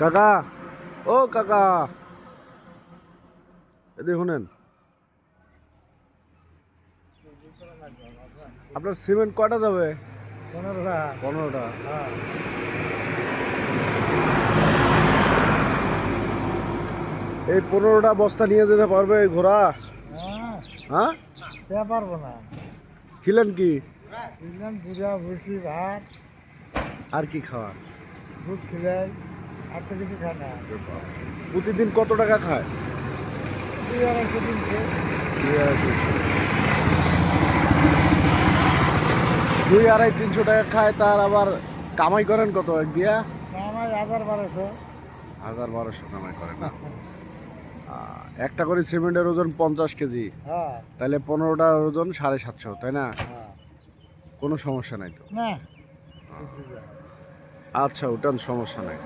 কাকা, ও কাকা, এদিকে শুনেন, আপনার সিমেন্ট কয়টা যাবে? 15টা। 15টা। হ্যাঁ। এই 15টা বস্তা নিয়ে যেতে পারবে এই ঘোড়া? হ্যাঁ, হ্যাঁ, কে পারবো না। খিলেন কি? দিলাম ভুজা ভুসি ভাত, আর কি খাওয়ার? দুধ খিলাই, আর তো কিছু খায় না। প্রতিদিন কত টাকা খায়? 200-250। 200-300 টাকা খায়, তার আবার কামাই করেন কত এক দিয়া? আমার 1000-1200। 1000-1200 কামাই করে না? একটা করে সিমেন্টের ওজন 50 কেজি, হ্যাঁ। তাহলে 15টার ওজন 750, তাই না? হ্যাঁ। কোনো সমস্যা নাই তো? না। আচ্ছা, ওটার সমস্যা নাই।